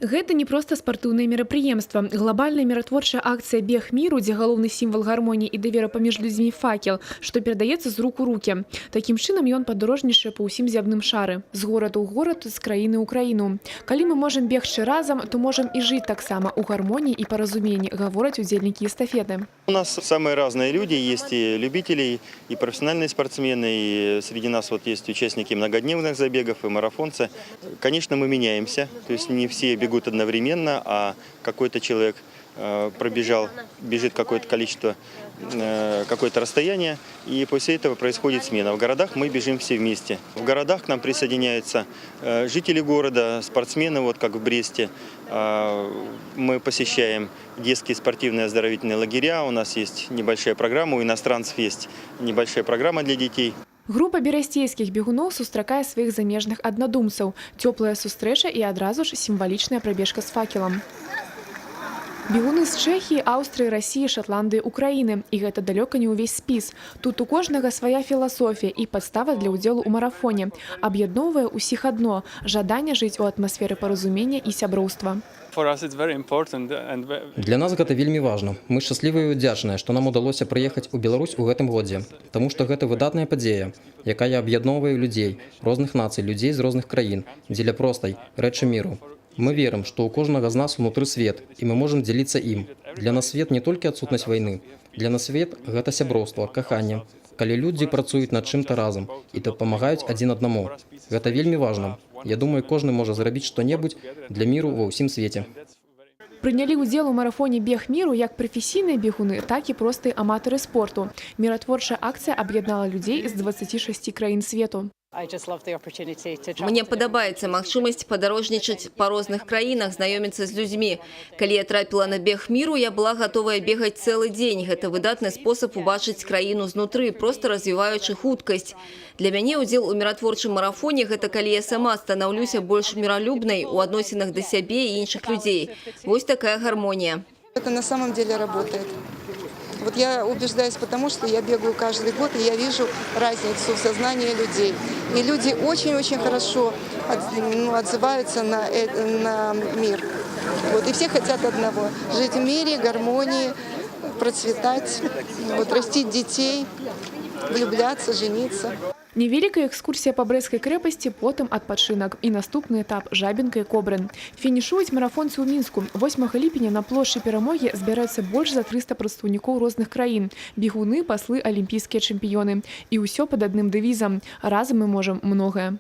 Гэта не проста спартыўнае мерапрыемства. Глобальная міратворчая акцыя «Бег міру», дзе галоўны сімвал гармоніі і давера паміж людзьмі факел, што перадаецца з рук у рукі. Такім чынам ён падарожнічае па ўсім зямным шары. З гораду ў горад, з краіны ў краіну. Калі мы можам бегчы разам, то можам і жыць таксама ў гармоніі і паразуменні, гавораць удзельнікі эстафеты. У нас самые разные люди, есть и любители, и профессиональные спортсмены, и среди нас вот есть участники многодневных забегов, и марафонцы. Конечно, мы меняемся, то есть не все бегут одновременно, а какой-то человек бежит какое-то количество, какое-то расстояние, и после этого происходит смена. В городах мы бежим все вместе. В городах к нам присоединяются жители города, спортсмены, вот как в Бресте. Мы посещаем детские спортивные оздоровительные лагеря, у нас есть небольшая программа, у иностранцев есть небольшая программа для детей. Група берасцейскіх бегуноў сустракае сваіх замежных аднадумцаў. Цёплая сустрэча і адразу ж сімвалічная прабежка з факелам. Бегуны з Чэхіі, Аўстрыі, Расіі, Шатландыі, Украіны. І гэта далёка не ўвесь спіс. Тут у кожнага свая філасофія і падстава для ўдзелу ў марафоне. Аб'ядноўвае ўсіх адно – жаданне жыць у атмасферы паразумення і сяброўства. Для нас гэта вельмі важна. Мы шчаслівыя і удзячныя, што нам удалося прыехаць у Беларусь у гэтым годзе. Таму што гэта выдатная падзея, якая аб'ядноўвае людзей, розных нацый, людзей з розных краін, дзеля простай рэчы міру. Мы верым, што ў кожнага з нас унутры свет, і мы можам дзеліцца ім. Для нас свет не толькі адсутнасць вайны. Для нас свет – гэта сяброўства, каханне. Калі людзі працуюць над чым-то разам і дапамагаюць адзін аднаму. Гэта вельмі важна. Я думаю, кожны можа зрабіць што-небудзь для міру ва ўсім свеце. Прынялі ўдзел у марафоне «Бег міру» як прафесійныя бегуны, так і простыя аматары спорту. Міратворчая акцыя аб'яднала людзей з 26 краін свету. Мне падабаецца магчымасць падарожнічаць па розных краінах, знаёміцца з людзьмі. Калі я трапіла на «Бег міру», я была гатовая бегаць цэлы дзень. Гэта выдатны спосаб убачыць краіну знутры, проста развіваючы хуткасць. Для мяне ўдзел у міратворчым марафоне – гэта калі я сама станаўлюся больш міралюбнай у адносінах да сябе і іншых людзей. Вось такая гармонія. Это на самом деле работает. Вот я убеждаюсь, потому что я бегаю каждый год, и я вижу разницу в сознании людей. И люди очень-очень хорошо отзываются на мир. Вот, и все хотят одного – жить в мире, гармонии, процветать, вот, растить детей, влюбляться, жениться. Невеликая экскурсія па Брэсцкай крэпасці, потым адпачынак. І наступны этап – Жабінка і Кобрын. Фінішуюць марафонцы ў Мінску. 8 ліпеня на плошчы Перамогі збіраецца больш за 300 прадстаўнікоў розных краін. Бегуны, паслы, алімпійскія чэмпіёны. І ўсё пад адным дэвізам – разам мы можам многае.